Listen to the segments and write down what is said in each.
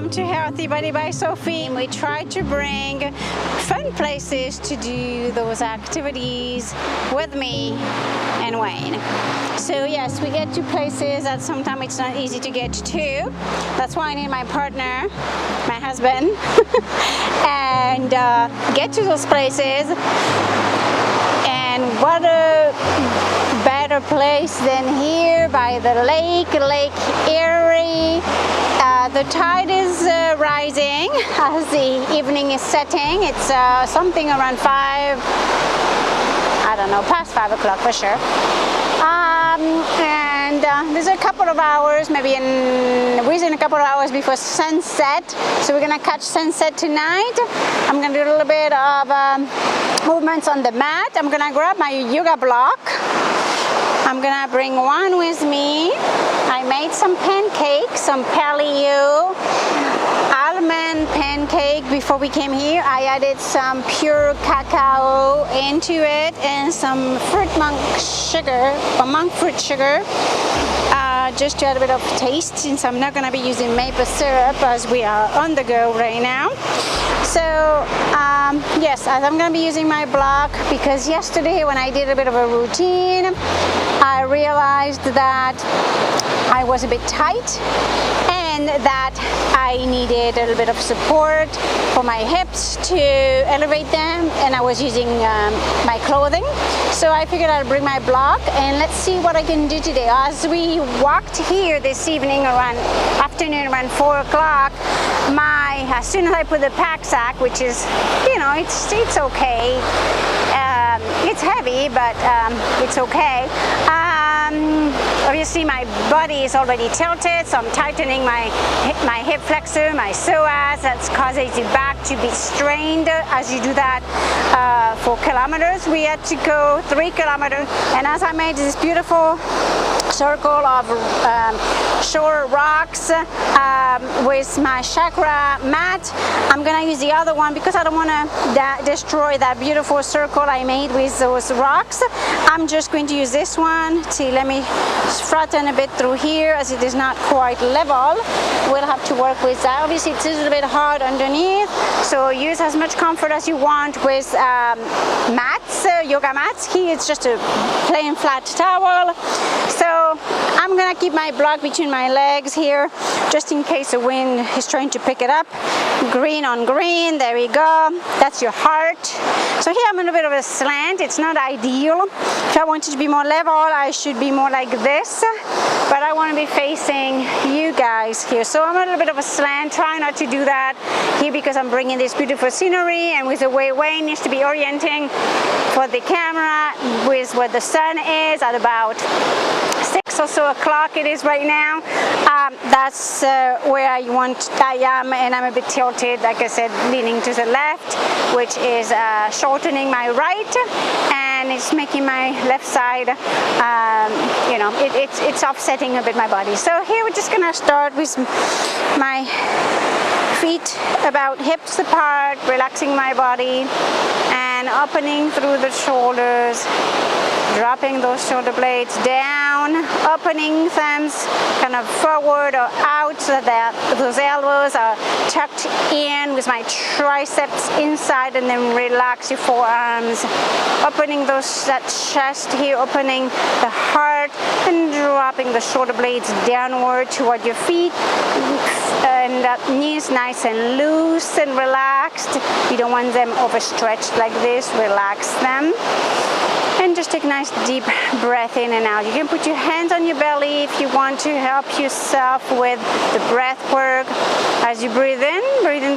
welcome to Healthy Body by Sophie. We try to bring fun places to do those activities with me and Wayne. So yes, we get to places that sometimes it's not easy to get to. That's why I need my partner, my husband, and get to those places. And what a better place than here by the lake, Lake Erie. The tide is rising as the evening is setting. It's something around 5, I don't know, past 5 o'clock for sure. And there's a couple of hours, maybe within a couple of hours before sunset. So we're gonna catch sunset tonight. I'm gonna do a little bit of movements on the mat. I'm gonna grab my yoga block. I'm gonna bring one with me. I made some pancakes, some paleo almond pancake before we came here. I added some pure cacao into it and some monk fruit sugar, just to add a bit of taste, since I'm not gonna be using maple syrup as we are on the go right now. So yes, as I'm gonna be using my block, because yesterday when I did a bit of a routine, I realized that I was a bit tight and that I needed a little bit of support for my hips to elevate them, and I was using my clothing. So I figured I'd bring my block and let's see what I can do today. As we walked here this evening afternoon around 4 o'clock, as soon as I put the pack sack, which is, you know, it's okay. It's heavy, but it's okay. Obviously my body is already tilted, so I'm tightening my hip flexor, my psoas. That's causing the back to be strained as you do that for kilometers. We had to go 3 kilometers, and as I made this beautiful circle of shore rocks with my chakra mat, I'm gonna use the other one because I don't want to destroy that beautiful circle I made with those rocks. I'm just going to use this one to let me flatten a bit through here, as it is not quite level. We'll have to work with that. Obviously it's a little bit hard underneath, so use as much comfort as you want with mats, yoga mats. Here it's just a plain flat towel. So I'm gonna keep my block between my legs here, just in case the wind is trying to pick it up. Green on green, there we go. That's your heart. So here I'm in a bit of a slant. It's not ideal. If I wanted to be more level, I should be more like this, but I want to be facing you guys here. So I'm a little bit of a slant. Try not to do that here because I'm bringing this beautiful scenery, and with the way Wayne needs to be orienting for the camera with where the sun is at about 6 or so o'clock it is right now. That's where I am, and I'm a bit tilted, like I said, leaning to the left, which is shortening my right, and it's making my left side, you know, it's offsetting a bit my body. So here we're just gonna start with my feet about hips apart, relaxing my body and opening through the shoulders, dropping those shoulder blades down, opening thumbs kind of forward or out so that those elbows are tucked in with my triceps inside, and then relax your forearms, opening that chest here, opening the heart, and dropping the shoulder blades downward toward your feet, and knees nice and loose and relaxed. You don't want them overstretched like this. Relax them. And just take a nice deep breath in and out. You can put your hands on your belly if you want to help yourself with the breath work. As you breathe in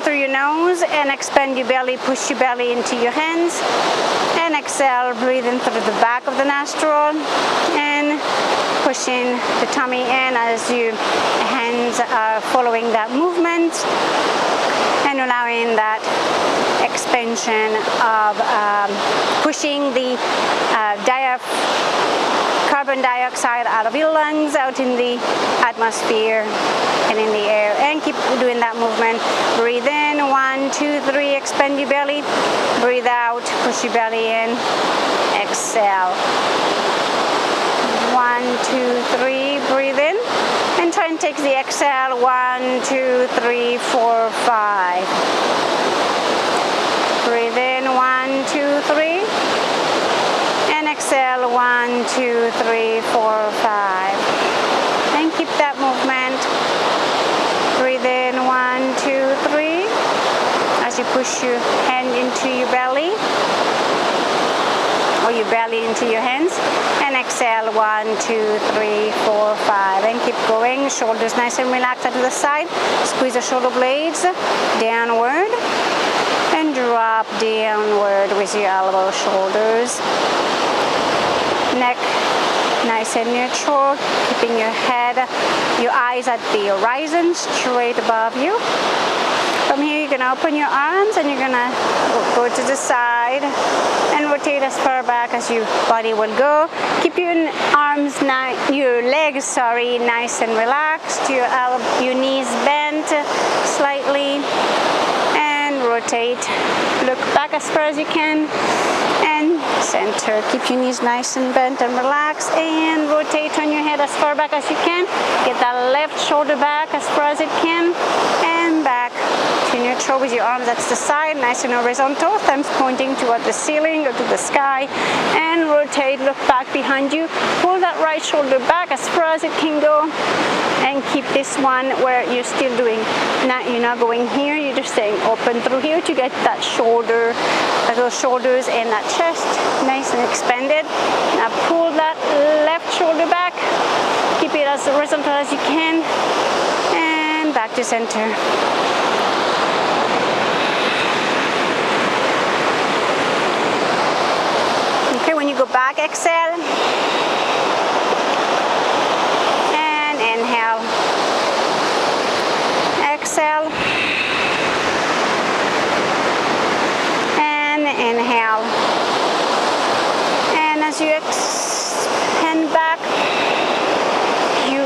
through your nose and expand your belly, push your belly into your hands. And exhale, breathe in through the back of the nostril and pushing the tummy in as your hands are following that movement, and allowing that expansion of pushing the carbon dioxide out of your lungs, out in the atmosphere and in the air. And keep doing that movement. Breathe in, 1, 2, 3, expand your belly. Breathe out, push your belly in, exhale. 1, 2, 3, breathe in, and try and take the exhale, 1, 2, 3, 4, 5. Breathe in, 1, 2, 3. And exhale, 1, 2, 3, 4, 5. And keep that movement. Breathe in, 1, 2, 3. As you push your hand into your belly, or your belly into your hands, and exhale, 1, 2, 3, 4, 5, and keep going. Shoulders nice and relaxed to the side. Squeeze the shoulder blades downward and drop downward with your elbow, shoulders. Neck nice and neutral, keeping your head, your eyes at the horizon, straight above you. From here, you're going to open your arms and you're going to go to the side and rotate as far back as your body will go. Keep your legs, nice and relaxed. Your knees bent slightly, and rotate. Look back as far as you can and center. Keep your knees nice and bent and relaxed, and rotate. Turn your head as far back as you can. Get that left shoulder back as far as it can, and back to neutral with your arms at the side, nice and horizontal, thumbs pointing toward the ceiling or to the sky, and rotate. Look back behind you. Pull that right shoulder back as far as it can go, and keep this one where you're still doing. You're not going here. You're just staying open through here to get that shoulder, those shoulders and that chest nice and expanded. Now pull that left shoulder back. Keep it as horizontal as you can, and back to center. Okay, when you go back, exhale and inhale. Exhale and inhale. And as you expand back, you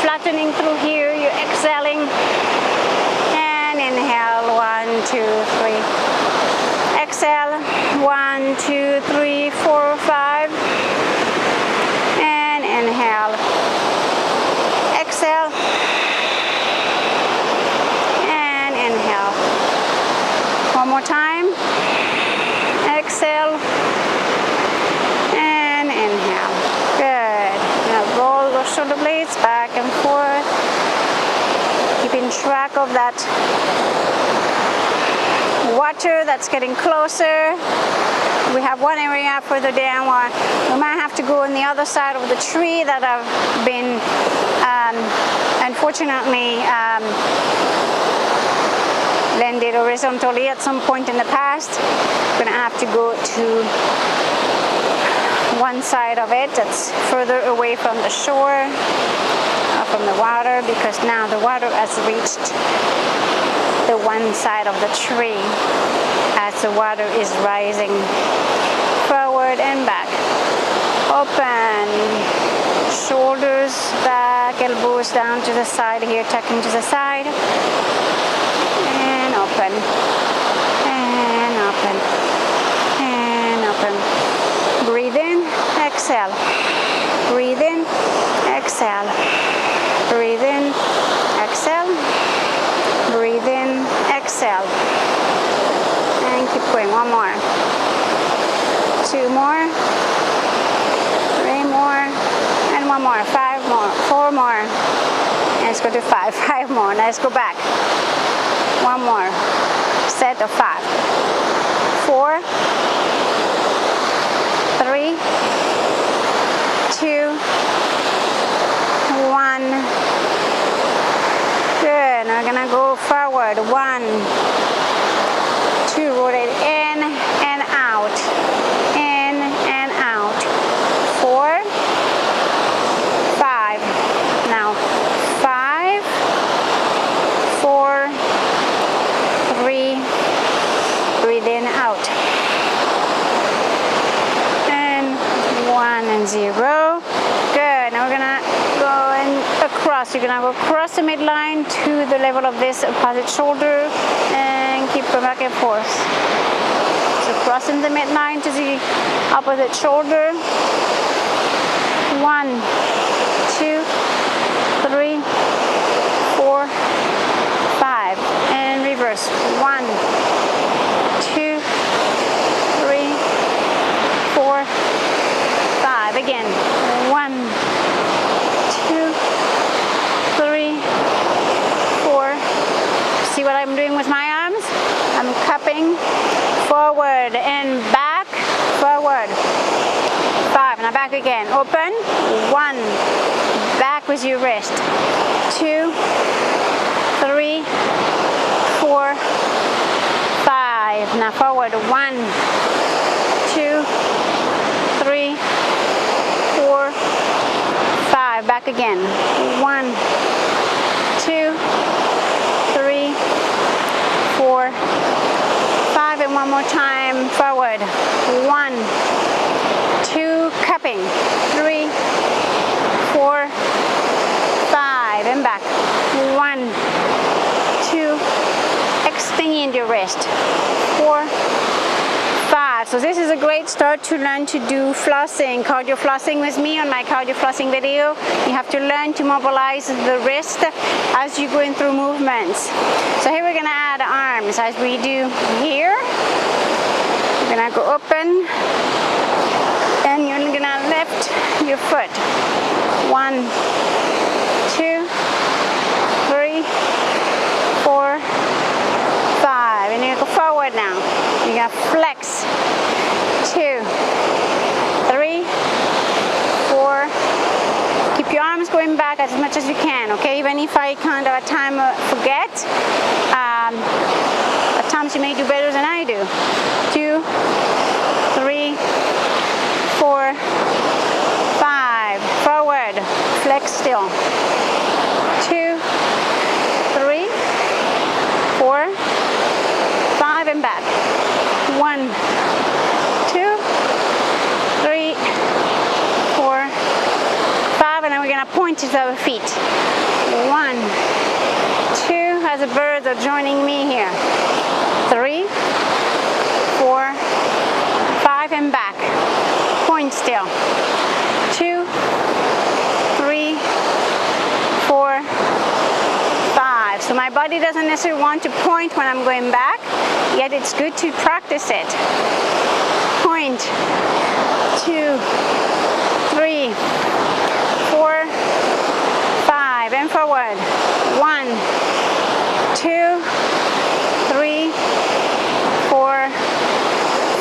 flattening through here, you're exhaling and inhale. 1, 2, 3. Exhale. 1, 2, 3, 4, 5. And inhale. Exhale. And inhale. One more time. Exhale. And inhale. Good. Now roll those shoulder blades back and forth. Keeping track of that water that's getting closer. We have one area further down where we might have to go on the other side of the tree that have been unfortunately landed horizontally at some point in the past. We're going to have to go to one side of it that's further away from the shore, from the water, because now the water has reached the one side of the tree as the water is rising forward and back. Open, shoulders back, elbows down to the side here, tucking to the side, and open, and open, and open. Breathe in, exhale. Breathe in, exhale. Breathe in, exhale. Breathe in, exhale. And keep going. One more. 2 more. 3 more. And 1 more. 5 more. 4 more. And let's go to 5. 5 more. Now let's go back. 1 more. Set of 5. 4. 3. 2. 1. Good. Now we're gonna go forward. 1, 2, rotate in and out, in and out. 4, 5. Now 5, 4, 3. Breathe in, out, and 1 and 0. Good. Now we're gonna go across. You're gonna go across the midline to the level of this opposite shoulder and keep going back and forth. So crossing the midline to the opposite shoulder. 1, 2, 3, forward and back, forward. 5, now back again, open, 1, back with your wrist, 2, 3, 4, 5, now forward, 1, 2, 3, 4, 5, back again, 1, 2, 3, 4, 5, and one more time, forward, 1, 2, cupping, 3, 4, 5, and back, 1, 2, extend your wrist, 4, 5. So this is a great start to learn to do flossing, cardio flossing with me on my cardio flossing video. You have to learn to mobilize the wrist as you're going through movements. So here we're going to add arms as we do here. We're going to go open and you're going to lift your foot. 1, 2, 3, 4, 5. And you go forward now. You're going to flex. 2, 3, 4. Keep your arms going back as much as you can, okay? Even if I kind of at times forget, at times you may do better than I do. 2, 3, 4, 5. Forward, flex still. 2, 3, 4, 5, and back. 1, 2, 3, 4, 5, and then we're going to point to our feet. 1, 2, as the birds are joining me here. 3, 4, 5, and back. Point still. 2, 3, 4, 5. So my body doesn't necessarily want to point when I'm going back, yet it's good to practice it. Point. 2, 3, 4, 5, and forward. 1, 2, 3, 4,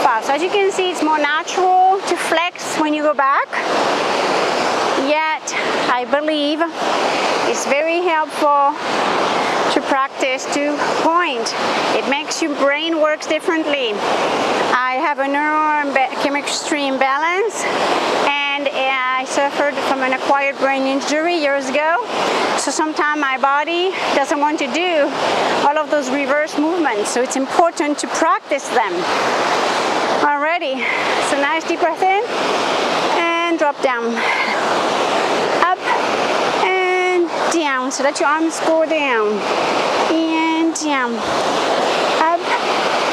5. So as you can see, it's more natural to flex when you go back. Yet, I believe it's very helpful to practice to point. It makes your brain work differently. I have a neurochemistry imbalance and I suffered from an acquired brain injury years ago. So sometimes my body doesn't want to do all of those reverse movements. So it's important to practice them. Alrighty, so nice deep breath in and drop down. Up and down. So let your arms go down and down. Up,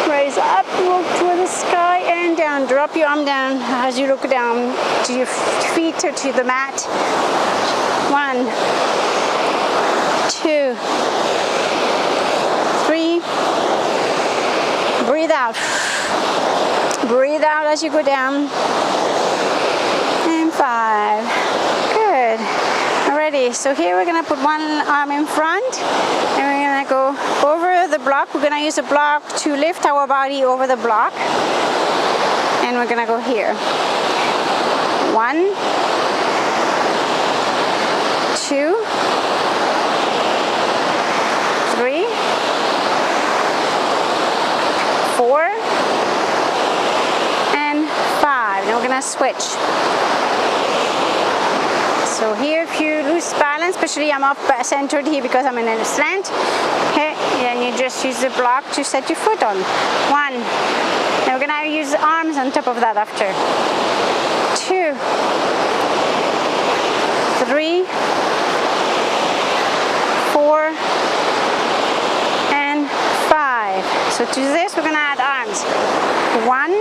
raise up, look toward the sky and down. Drop your arm down as you look down to your feet or to the mat. 1, 2, 3. Breathe out. Breathe out as you go down. And 5. Good. Alrighty, so here we're going to put one arm in front and we're going to go over the block. We're going to use a block to lift our body over the block. And we're going to go here. 1, 2, 3, 4, and 5. Now we're going to switch. So here, if you lose balance, especially I'm up centered here because I'm in a slant, okay, and you just use the block to set your foot on. 1. Now we're going to use arms on top of that after. 2, 3, 4, and 5. So to this, we're going to add arms. 1,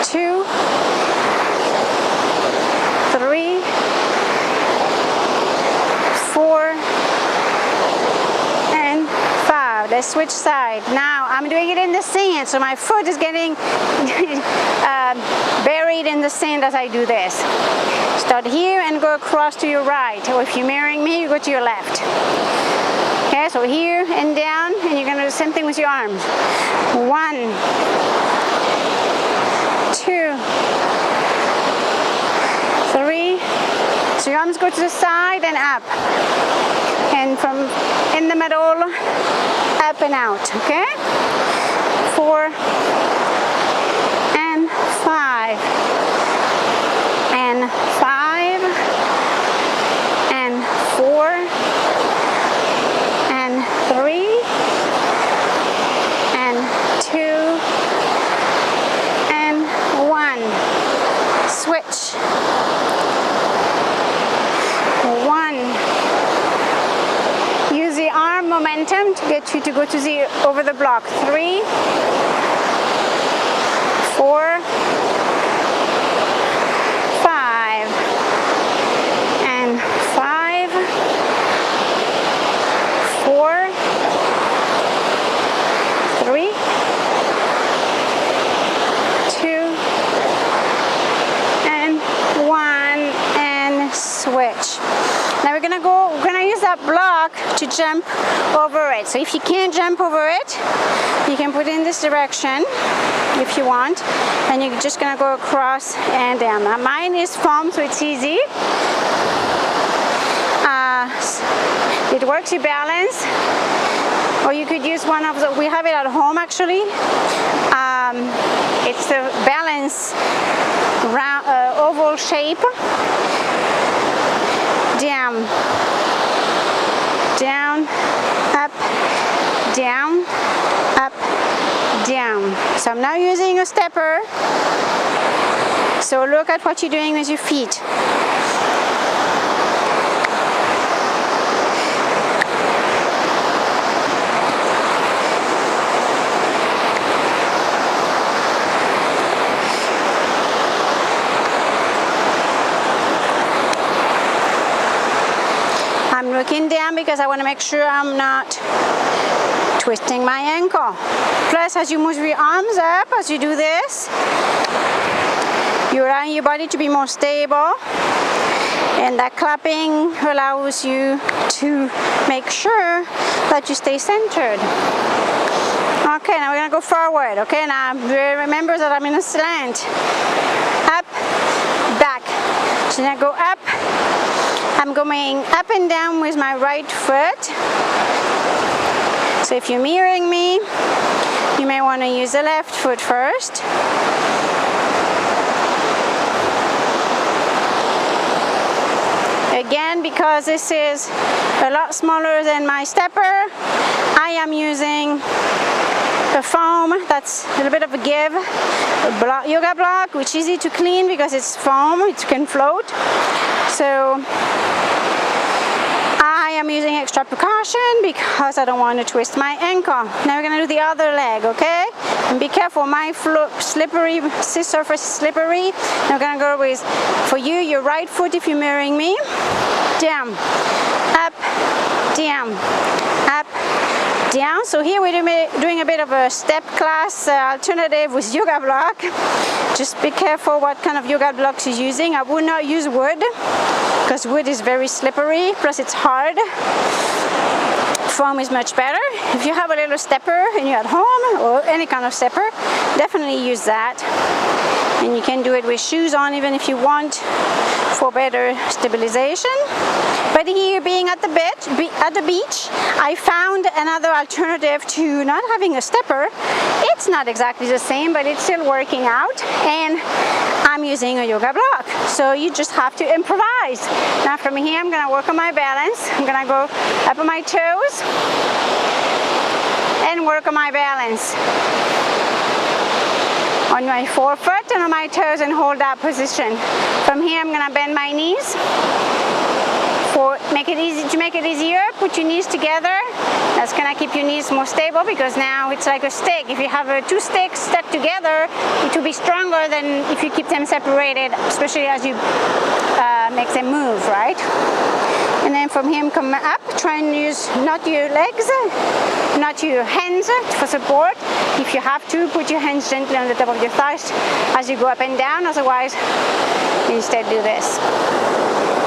2, 3, 4, and 5. Let's switch side. Now I'm doing it in the sand, so my foot is getting buried in the sand as I do this. Start here and go across to your right, or if you're mirroring me, you go to your left. Okay, Okay, so here and down, and you're gonna do the same thing with your arms. 1, 2, 3. So your arms go to the side and up, and from in the middle, up and out. Okay. 4 and 5 and 5 and 4 and 3 and 2 and 1. Switch. 1. Use the arm momentum to get you to go to the over the block. 3, 4, 5 and 5, 4, 3, 2 and 1, and switch. Now we're gonna use that block to jump over it. So if you can't jump over it, you can put it in this direction if you want, and you're just gonna go across and down. Now mine is foam, so it's easy. It works your balance, or you could use one of the, we have it at home actually. It's the balance round, oval shape. Down, down, up, down, up, down. So I'm now using a stepper. So look at what you're doing with your feet. I'm looking down because I want to make sure I'm not twisting my ankle. Plus, as you move your arms up, as you do this, you're allowing your body to be more stable, and that clapping allows you to make sure that you stay centered. Okay, now we're gonna go forward. Okay, now remember that I'm in a slant. Up, back. So now go up. I'm going up and down with my right foot. So if you're mirroring me, you may want to use the left foot first. Again, because this is a lot smaller than my stepper, I am using a foam that's a little bit of a give, a yoga block, which is easy to clean because it's foam, it can float. So I am using extra precaution because I don't want to twist my ankle. Now we're going to do the other leg, okay? And be careful, my slippery, this surface is slippery. Now we're going to go with, for you, your right foot if you're mirroring me. Down, up, down, up, down. So here we're doing a bit of a step class alternative with yoga block. Just be careful what kind of yoga blocks you're using. I would not use wood because wood is very slippery, plus it's hard. Foam is much better. If you have a little stepper and you're at home, or any kind of stepper, definitely use that. And you can do it with shoes on even if you want, for better stabilization. But here, being at the beach, I found another alternative to not having a stepper. It's not exactly the same, but it's still working out, and I'm using a yoga block. So you just have to improvise. Now from here, I'm gonna work on my balance. I'm gonna go up on my toes and work on my balance. On my forefoot and on my toes, and hold that position. From here, I'm gonna bend my knees. To make it easier, put your knees together. That's gonna keep your knees more stable, because now it's like a stick. If you have two sticks stuck together, it will be stronger than if you keep them separated, especially as you make them move, right? And then from here, come up. Try and use not your legs, not your hands for support. If you have to, put your hands gently on the top of your thighs as you go up and down. Otherwise, instead do this.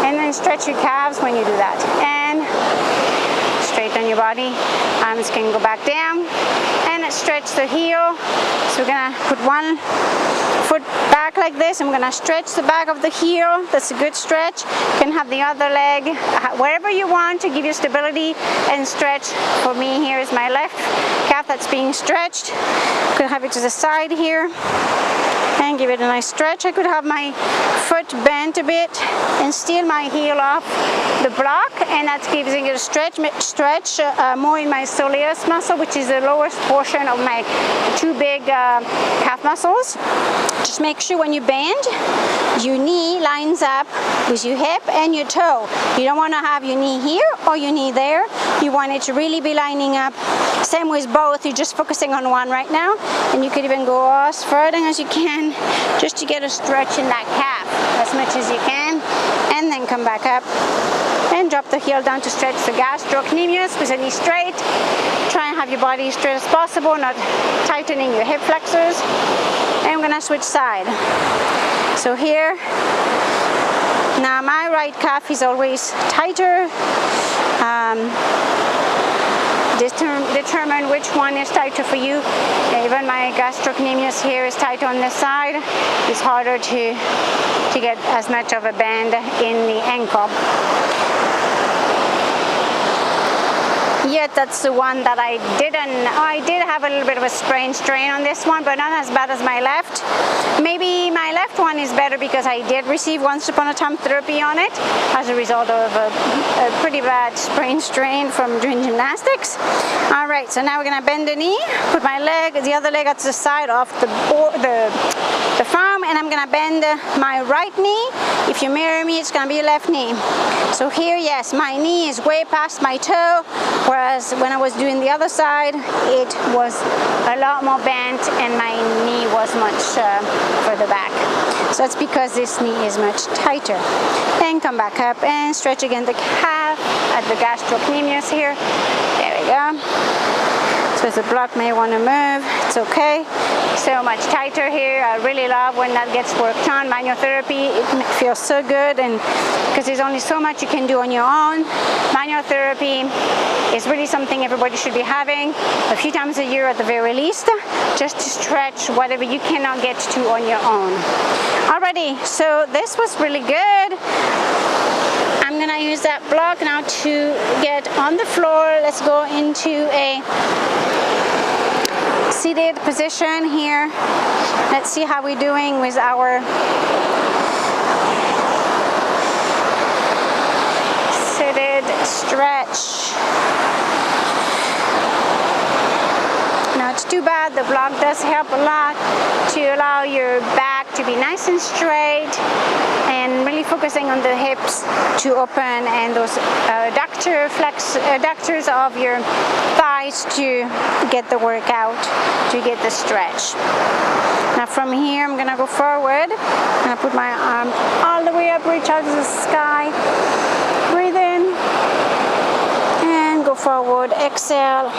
And then stretch your calves when you do that. And stretch straighten your body. Arms can go back down and stretch the heel. So we're gonna put one foot back like this. I'm gonna stretch the back of the heel. That's a good stretch. You can have the other leg wherever you want to give you stability and stretch. For me, here is my left calf that's being stretched. Could have it to the side here and give it a nice stretch. I could have my foot bent a bit and steal my heel off the block, and that gives it a stretch more in my soleus muscle, which is the lowest portion of my two big calf muscles. Just make sure when you bend, your knee lines up with your hip and your toe. You don't want to have your knee here or your knee there. You want it to really be lining up. Same with both. You're just focusing on one right now, and you could even go as further as you can just to get a stretch in that calf as much as you can, and then come back up and drop the heel down to stretch the gastrocnemius with the knee straight. Try and have your body as straight as possible, not tightening your hip flexors. And I'm gonna switch side. So here, now my right calf is always tighter. Determine which one is tighter for you. Even my gastrocnemius here is tight on this side. It's harder to get as much of a bend in the ankle. Yet that's the one that I did have a little bit of a sprain strain on this one, but not as bad as my left. Maybe my left one is better because I did receive once upon a time therapy on it as a result of a pretty bad sprain strain from doing gymnastics. All right, so now we're gonna bend the knee, put my leg, the other leg at the side of the farm, and I'm gonna bend my right knee. If you mirror me, it's gonna be your left knee. So here, yes, my knee is way past my toe, whereas when I was doing the other side, it was a lot more bent and my knee was much further back. So it's because this knee is much tighter. Then come back up and stretch again the calf at the gastrocnemius here. There we go. So the block may want to move, it's okay. So much tighter here. I really love when that gets worked on. Manual therapy, it feels so good, and because there's only so much you can do on your own. Manual therapy is really something everybody should be having a few times a year at the very least, just to stretch whatever you cannot get to on your own. Alrighty, so this was really good. I'm gonna use that block now to get on the floor. Let's go into a seated position here. Let's see how we're doing with our seated stretch. Not too bad. The block does help a lot to allow your back to be nice and straight, and really focusing on the hips to open, and those adductors of your thighs to get the workout, to get the stretch. Now from here, I'm gonna go forward. I'm gonna put my arm all the way up, reach out to the sky. Breathe in and go forward. Exhale.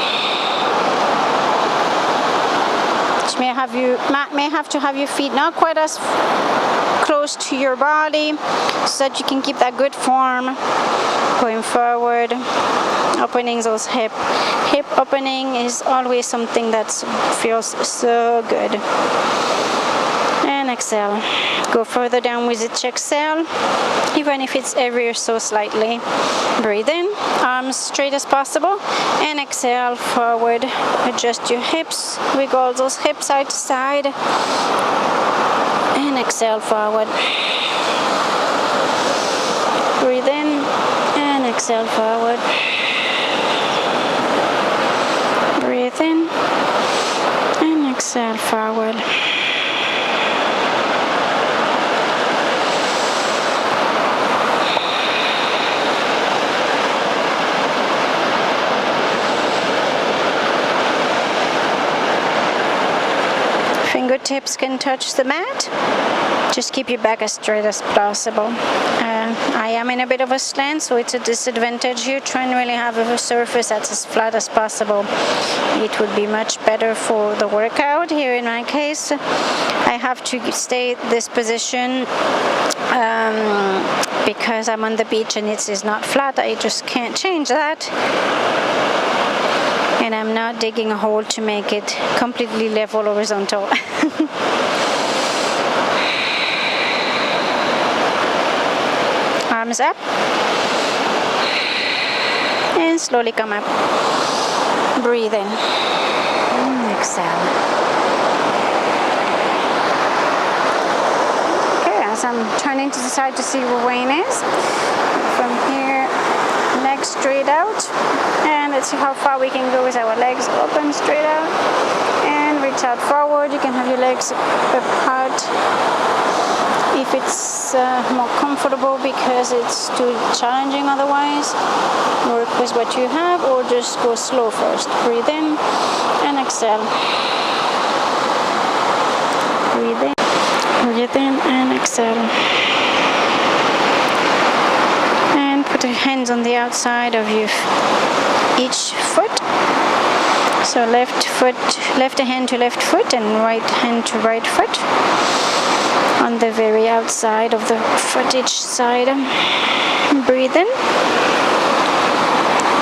You may have to have your feet not quite as close to your body so that you can keep that good form. Going forward, opening those hip opening is always something that feels so good. And exhale. Go further down with each exhale, even if it's ever so slightly. Breathe in, arms straight as possible, and exhale forward. Adjust your hips, wiggle those hips side to side, and exhale forward. Breathe in and exhale forward. Breathe in and exhale forward. Fingertips can touch the mat. Just keep your back as straight as possible. I am in a bit of a slant, so it's a disadvantage here. Try and really have a surface that's as flat as possible. It would be much better for the workout. Here in my case, I have to stay this position because I'm on the beach and it is not flat. I just can't change that. And I'm not digging a hole to make it completely level horizontal. Arms up. And slowly come up. Breathe in. And exhale. Okay, as I'm turning to the side to see where Wayne is. From here, legs straight out. And let's see how far we can go with our legs open straight out. And reach out forward. You can have your legs apart if it's more comfortable because it's too challenging otherwise. Work with what you have or just go slow first. Breathe in and exhale. Breathe in and exhale. And put your hands on the outside of each foot. So left hand to left foot and right hand to right foot. On the very outside of the foot each side. Breathe in.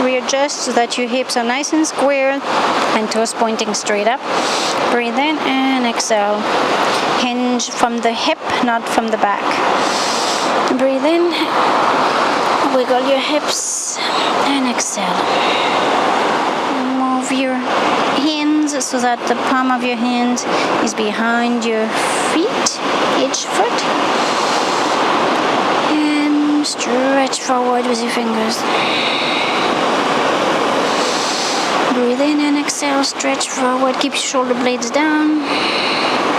Readjust so that your hips are nice and square and toes pointing straight up. Breathe in and exhale. Hinge from the hip, not from the back. Breathe in. Wiggle your hips and exhale. Move your hands so that the palm of your hand is behind your feet, each foot. And stretch forward with your fingers. Breathe in and exhale, stretch forward, keep your shoulder blades down.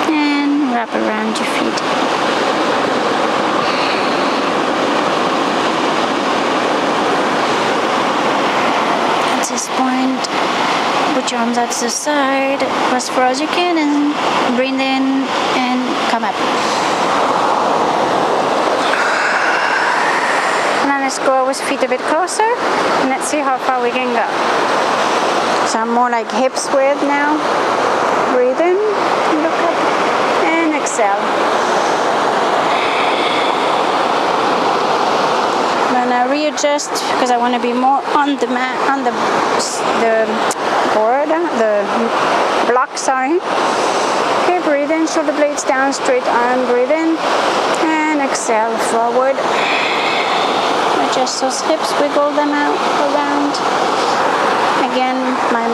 And wrap around your feet. At this point, put your arms out to the side as far as you can and breathe in and come up. And then let's go with feet a bit closer and let's see how far we can go. So I'm more like hips width now. Breathe in, look up and exhale. Then I readjust because I want to be more on the mat, on the board, the block, sorry. Okay, breathe in, shoulder blades down, straight arm, breathe in, and exhale, forward. Adjust those hips, wiggle them out, around. Again, my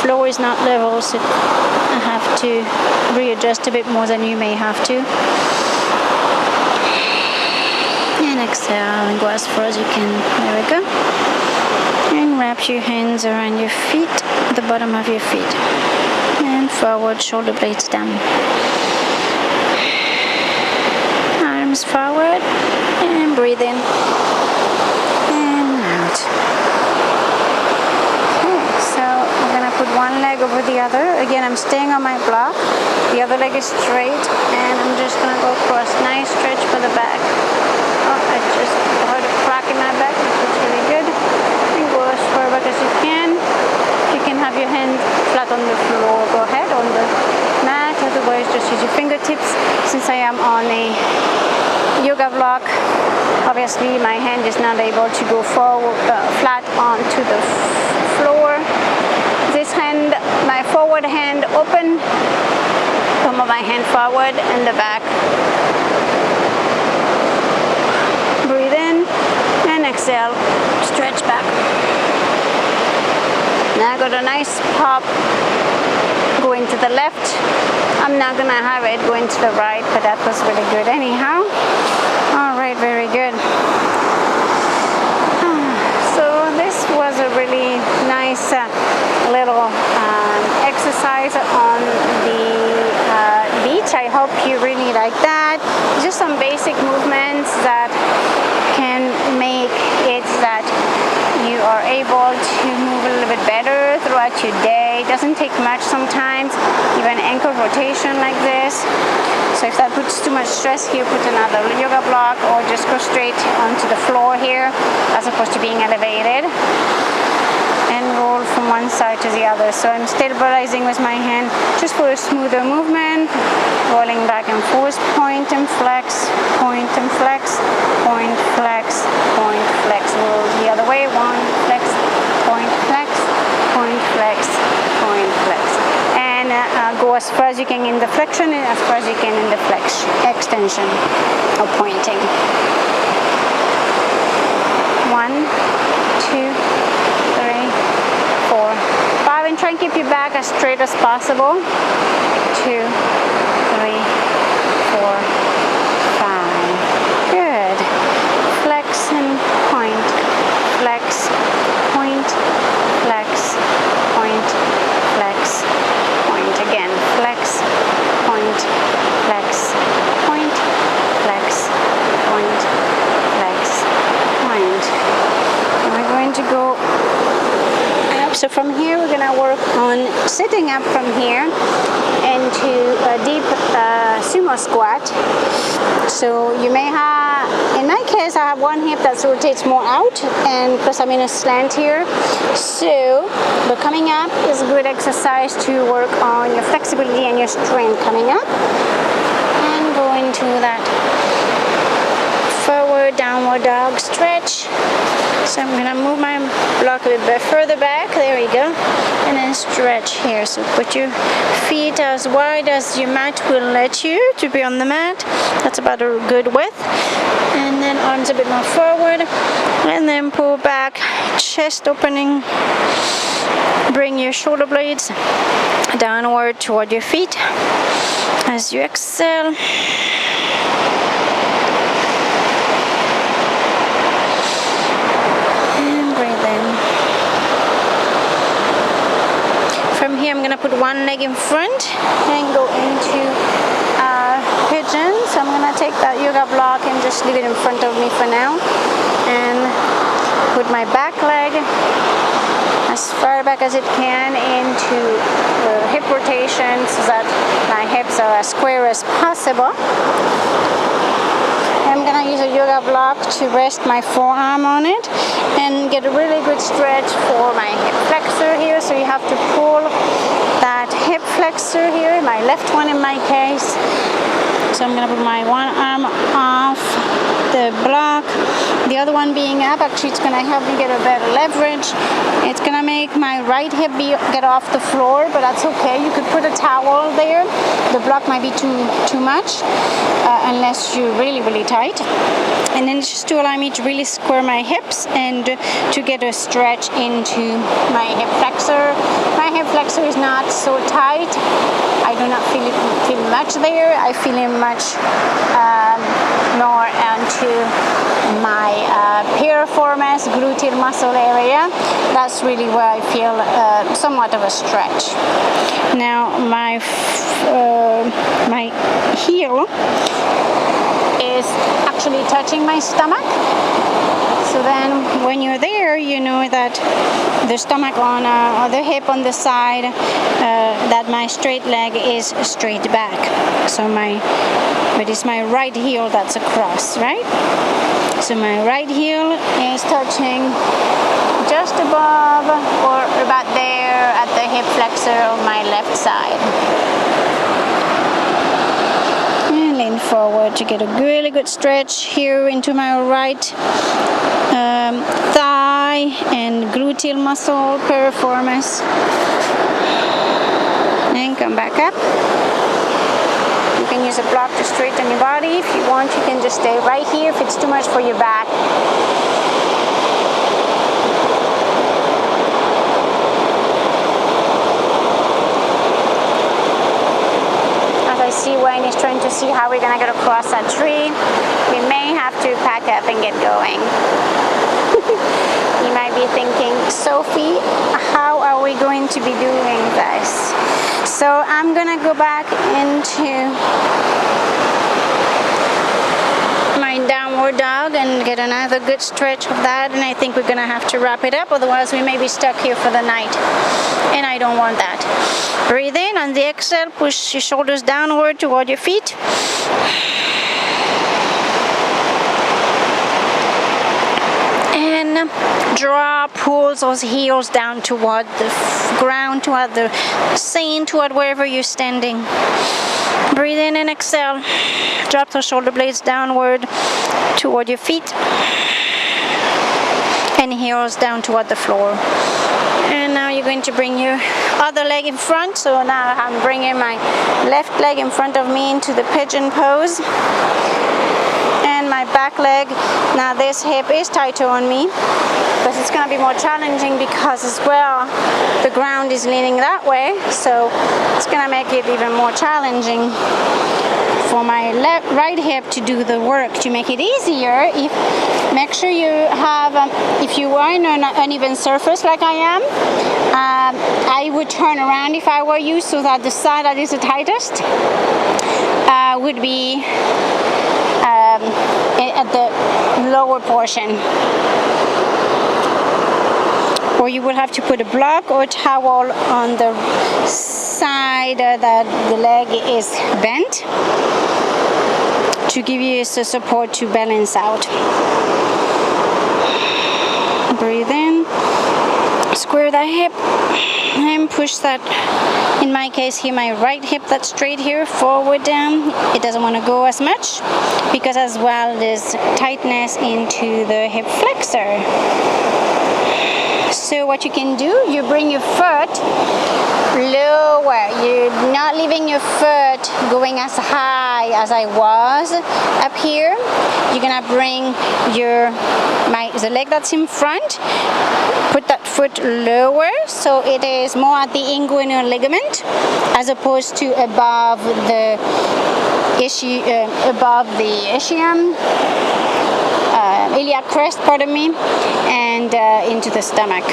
floor is not level, so I have to readjust a bit more than you may have to. And exhale and go as far as you can. There we go. And wrap your hands around your feet, the bottom of your feet. And forward, shoulder blades down. Arms forward and breathe in and out. Okay, so I'm gonna put one leg over the other. Again, I'm staying on my block. The other leg is straight and I'm just gonna go across. Nice stretch for the back. I just heard a crack in my back, which is really good. And go as far back as you can. You can have your hand flat on the floor. Go ahead on the mat. Otherwise, just use your fingertips. Since I am on a yoga block, obviously my hand is not able to go forward, flat onto the floor. This hand, my forward hand open. Palm of my hand forward and the back. Breathe in and exhale, stretch back. Now I got a nice pop going to the left. I'm not gonna have it going to the right, but that was really good anyhow. All right, very good. So this was a really nice little exercise on the beach. I hope you really like that. Just some basic movements that can make it that you are able to move a little bit better throughout your day. It doesn't take much sometimes, even ankle rotation like this. So if that puts too much stress here, put another yoga block or just go straight onto the floor here as opposed to being elevated. And roll from one side to the other. So I'm stabilizing with my hand just for a smoother movement, rolling back and forth, point and flex, point and flex, point, flex, point, flex. Roll the other way, one, flex, point, flex, point, flex, point, flex. And go as far as you can in the flexion and as far as you can in the extension or pointing. 1, 2, 3, 4, 5, and try and keep your back as straight as possible. 2, 3, 4, 5. Good. Flex and point. Flex, point, flex, point, flex, point. Again. Flex, point, flex, point, flex, point, flex, point. And we're going to go up. So from here we're going to work on sitting up from here into a deep sumo squat. So you may have, in my case, I have one hip that rotates more out, and plus I'm in a slant here. So, but coming up is a good exercise to work on your flexibility and your strength coming up, and go into that forward downward dog stretch. So I'm going to move my block a bit further back, there we go, and then stretch here. So put your feet as wide as your mat will let you to be on the mat. That's about a good width. And then arms a bit more forward, and then pull back, chest opening. Bring your shoulder blades downward toward your feet as you exhale. From here I'm going to put one leg in front and go into Pigeon. So I'm going to take that yoga block and just leave it in front of me for now, and put my back leg as far back as it can into the hip rotation so that my hips are as square as possible. I'm going to use a yoga block to rest my forearm on it and get a really good stretch for my hip flexor here. So you have to pull that hip flexor here, my left one in my case. So I'm going to put my one arm off the block, the other one being up. Actually, it's going to help me get a better leverage. It's going to make my right hip get off the floor, but that's okay. You could put a towel there. The block might be too much unless you're really, really tight. And then just to allow me to really square my hips and to get a stretch into my hip flexor. My hip flexor is not so tight. I do not feel much there. I feel it much more onto my piriformis, gluteal muscle area. That's really where I feel somewhat of a stretch. Now my heel is actually touching my stomach. So then when you're there, you know that the stomach on or the hip on the side, that my straight leg is straight back. So but it's my right heel that's across, right? So my right heel is touching just above or about there at the hip flexor on my left side. And lean forward to get a really good stretch here into my right thigh and gluteal muscle, piriformis. And come back up. You can use a block to straighten your body. If you want, you can just stay right here if it's too much for your back. As I see Wayne is trying to see how we're going to get across that tree, we may have to pack up and get going. You might be thinking, Sophie, how are we going to be doing this? So I'm going to go back into my downward dog and get another good stretch of that, and I think we're going to have to wrap it up, otherwise we may be stuck here for the night, and I don't want that. Breathe in. On the exhale, push your shoulders downward toward your feet. And in, draw, pull those heels down toward the ground, toward the sand, toward wherever you're standing. Breathe in and exhale. Drop the shoulder blades downward toward your feet and heels down toward the floor. And now you're going to bring your other leg in front. So now I'm bringing my left leg in front of me into the pigeon pose. And my back leg, now this hip is tighter on me, but it's going to be more challenging because as well the ground is leaning that way, so it's going to make it even more challenging for my right hip to do the work. To make it easier, make sure you have, if you are in an uneven surface like I am, I would turn around if I were you, so that the side that is the tightest would be at the lower portion. Or you will have to put a block or a towel on the side that the leg is bent to give you the support to balance out. Breathe in, square that hip, and push that, in my case here, my right hip that's straight here, forward down. It doesn't want to go as much because as well there's tightness into the hip flexor. So what you can do, you bring your foot lower. You're not leaving your foot going as high as I was up here. You're gonna bring the leg that's in front, put that foot lower so it is more at the inguinal ligament as opposed to above the ischium, iliac crest, pardon me, and into the stomach.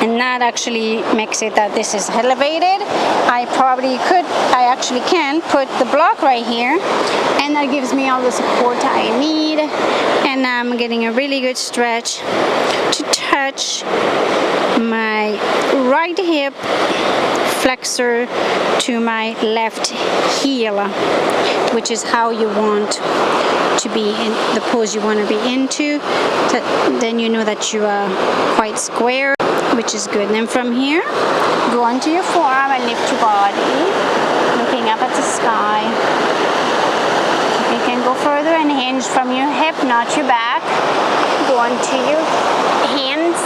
And that actually makes it that this is elevated. I actually can put the block right here, and that gives me all the support I need. And I'm getting a really good stretch to touch my right hip flexor to my left heel, which is how you want to be in the pose you want to be into. Then you know that you are quite square, which is good. And then from here, go onto your forearm and lift your body, looking up at the sky. You can go further and hinge from your hip, not your back. Go onto your hands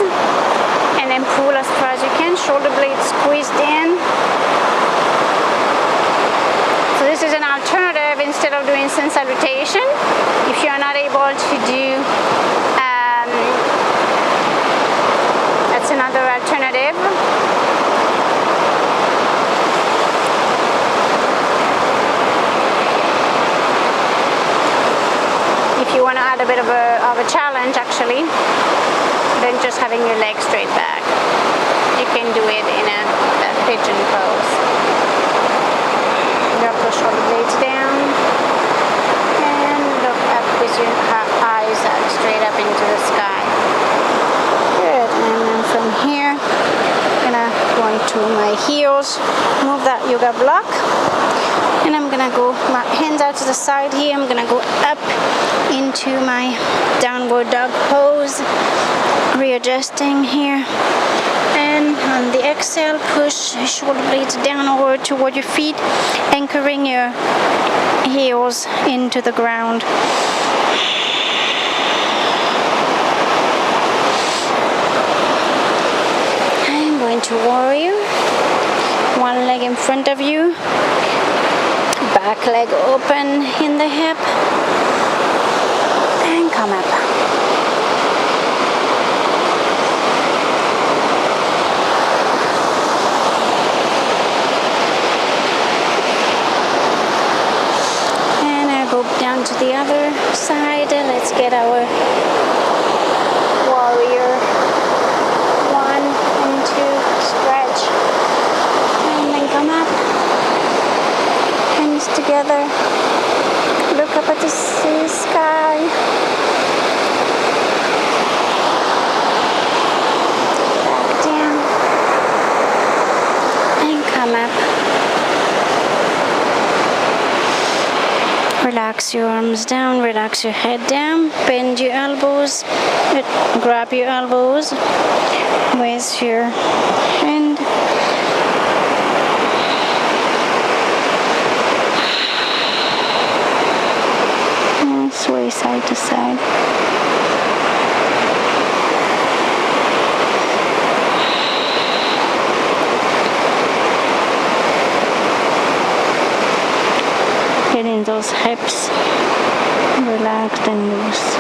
and then pull as far as you can. Shoulder blades squeezed in. So this is an alternative instead of doing sun salutation. If you are not able to do, that's another alternative. If you want to add a bit of a challenge, actually, than just having your legs straight back, you can do it in a pigeon pose. Drop the shoulder blades down and look up with your eyes straight up into the sky. Good. And then from here, I'm gonna go into my heels, move that yoga block, and I'm gonna go my hands out to the side here. I'm gonna go up into my downward dog pose, readjusting here. And on the exhale, push shoulder blades downward toward your feet, anchoring your heels into the ground. I'm going to warrior. One leg in front of you, back leg open in the hip, and come up. Down to the other side. Let's get our warrior 1 and 2 stretch, and then come up, hands together, look up at the sky, Relax your arms down, relax your head down, bend your elbows, grab your elbows with your hand. And sway side to side. Getting those hips relaxed and loose.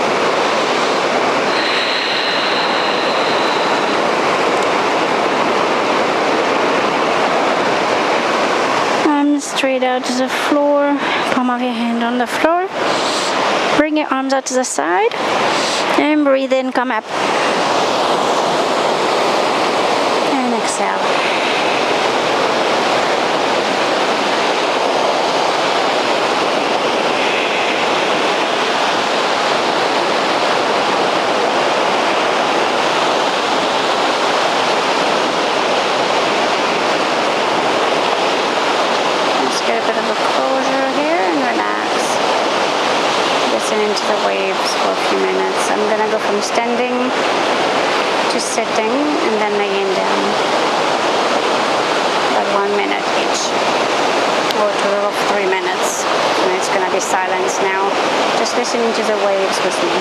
Arms straight out to the floor, palm of your hand on the floor. Bring your arms out to the side and breathe in, come up. And exhale. Into the waves for a few minutes. I'm going to go from standing to sitting and then laying down. About 1 minute each, or a total of 3 minutes. And it's going to be silence now. Just listening to the waves with me.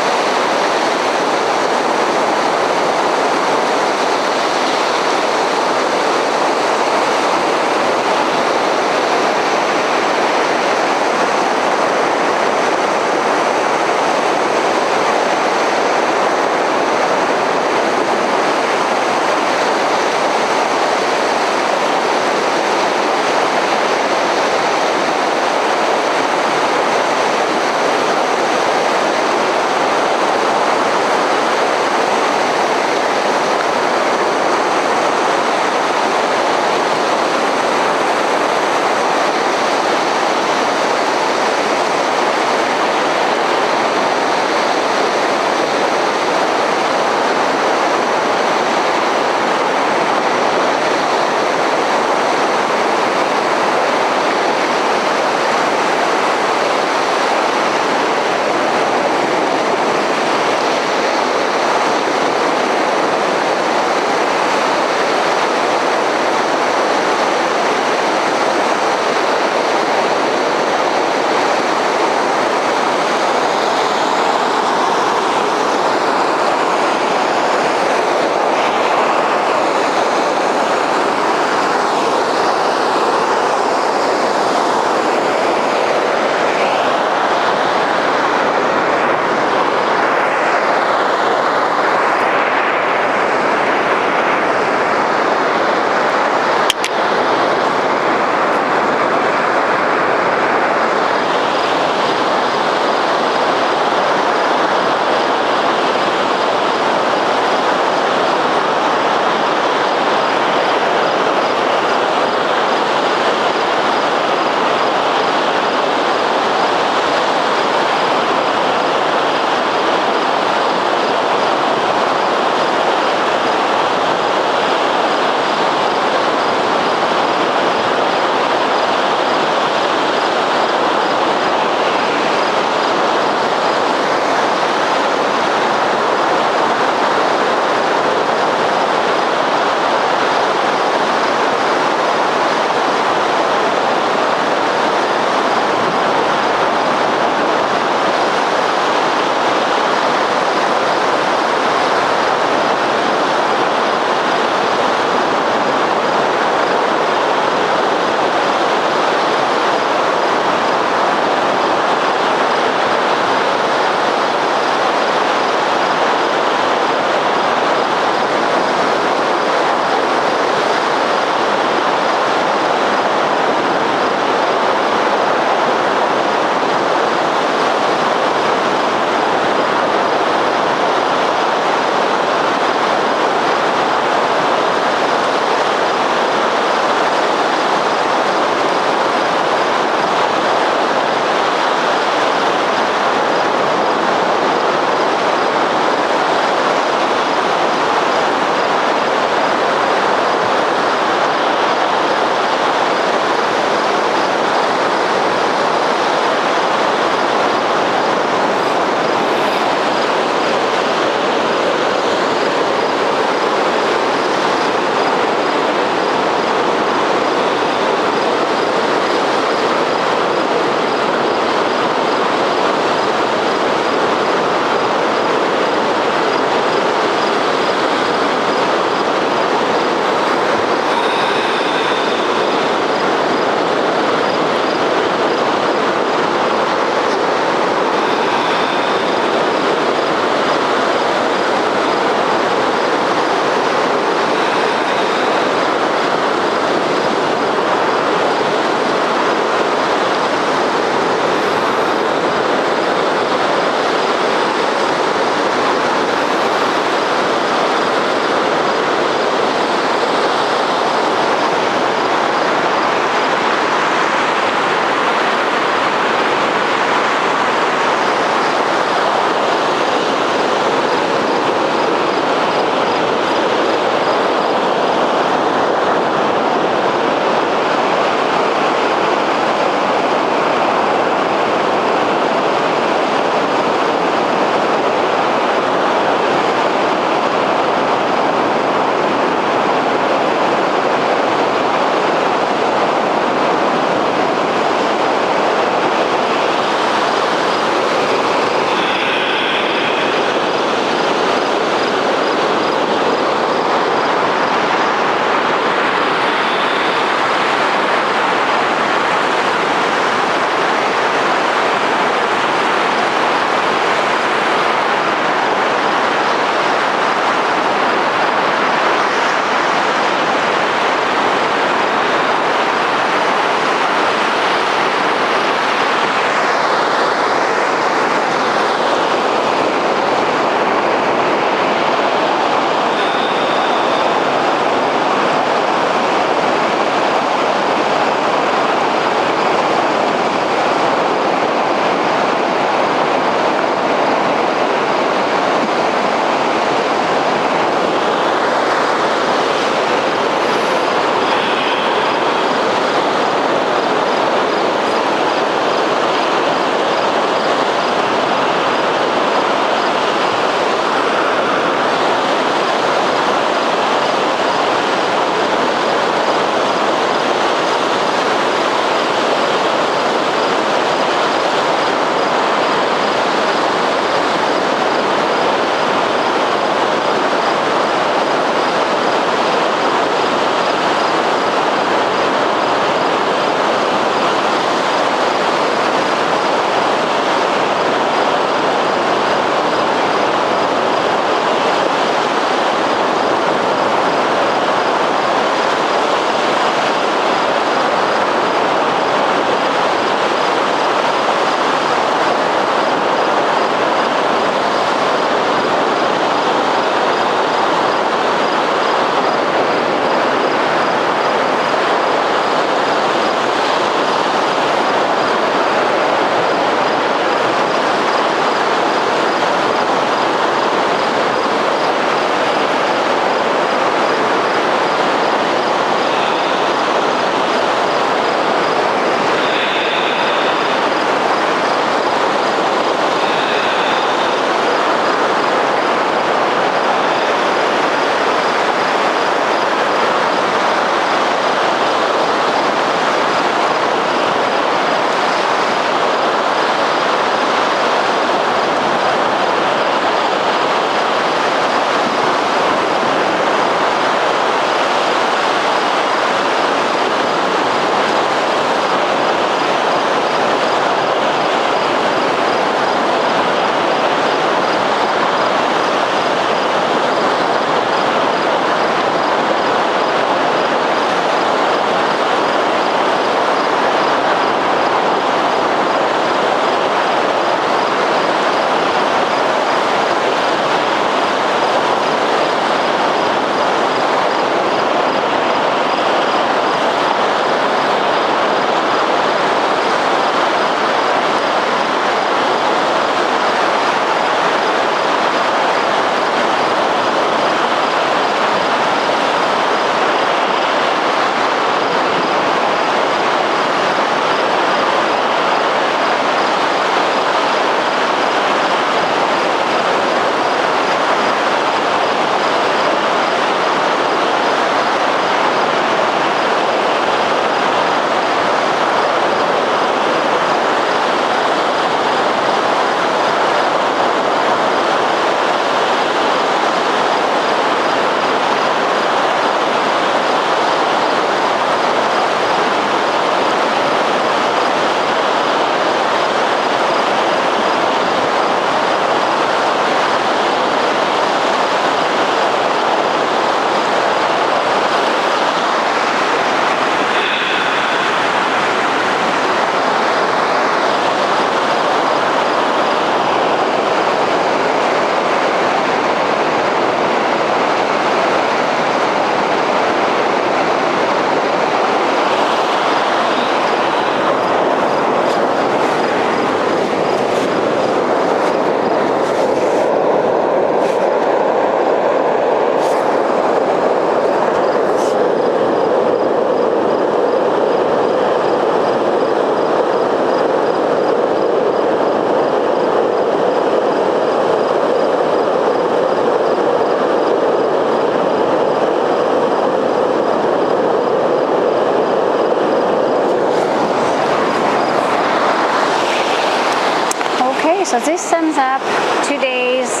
So this sums up today's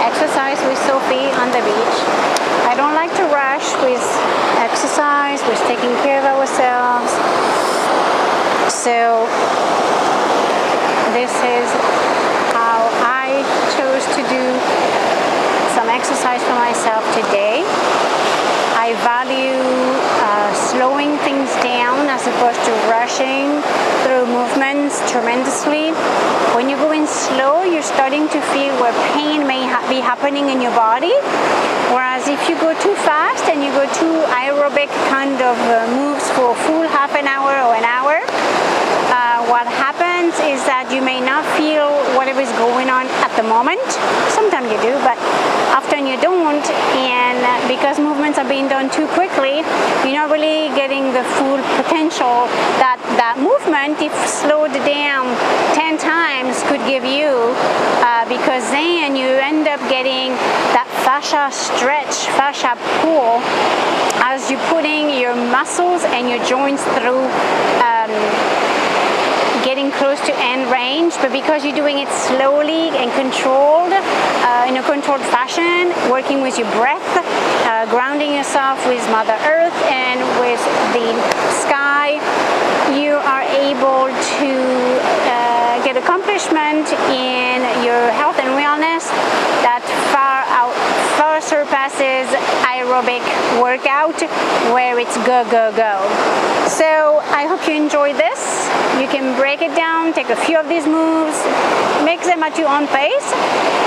exercise with Sophie on the beach. I don't like to rush with exercise, with taking care of ourselves. So this is how I chose to do some exercise for myself today. I value slowing things down as opposed to rushing through movements tremendously. When you're going slow, you're starting to feel where pain may be happening in your body. Whereas if you go too fast and you go too aerobic kind of moves for a full half an hour or an hour, what happens is that you may not feel whatever is going on at the moment. Sometimes you do, but often you don't, and because movements are being done too quickly, you're not really getting the full potential that that movement, if slowed down 10 times, could give you, because then you end up getting that fascia stretch, fascia pull, as you're putting your muscles and your joints through getting close to end range, but because you're doing it slowly and controlled, in a controlled fashion, working with your breath, grounding yourself with Mother Earth and with the sky, you are able to get accomplishment in your health and wellness that far surpasses aerobic workout where it's go, go, go. So I hope you enjoyed this. You can break it down, take a few of these moves, make them at your own pace.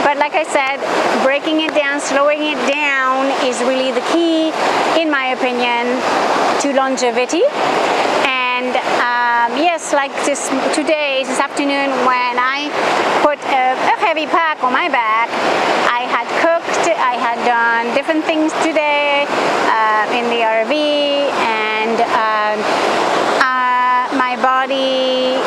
But like I said, breaking it down, slowing it down is really the key, in my opinion, to longevity. And yes, like this afternoon, when I put a heavy pack on my back, I had cooked, I had done different things today in the RV, and my body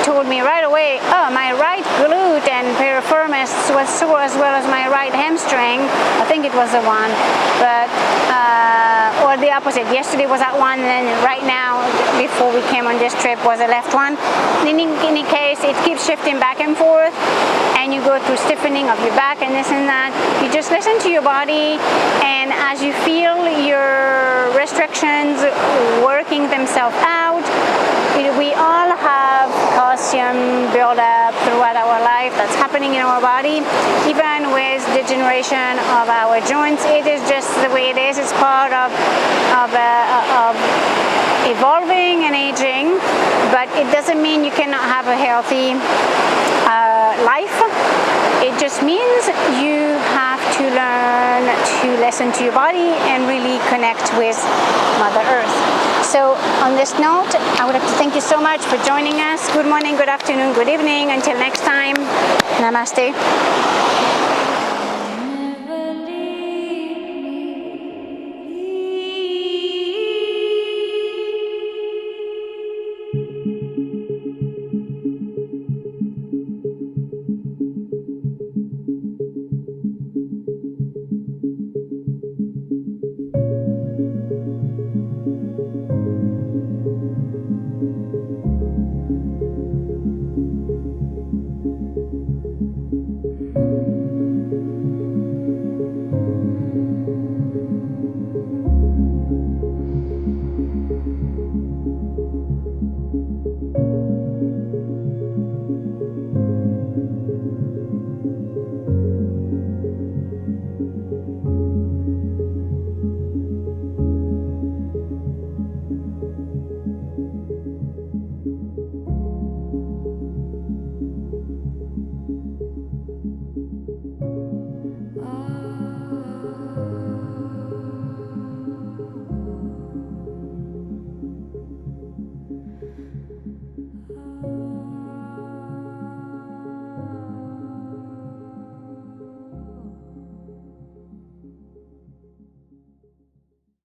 told me right away, oh, my right glute and piriformis was sore as well as my right hamstring. I think it was the one, but or the opposite. Yesterday was that one, and then right now, before we came on this trip, was the left one. In any case, it keeps shifting back and forth, and you go through stiffening of your back and this and that. You just listen to your body, and as you feel your restrictions working themselves out, we all have calcium buildup throughout our life that's happening in our body. Even with degeneration of our joints, it is just the way it is. It's part of evolving and aging, but it doesn't mean you cannot have a healthy life. It just means you have to learn to listen to your body and really connect with Mother Earth. So on this note, I would like to thank you so much for joining us. Good morning, good afternoon, good evening. Until next time, namaste.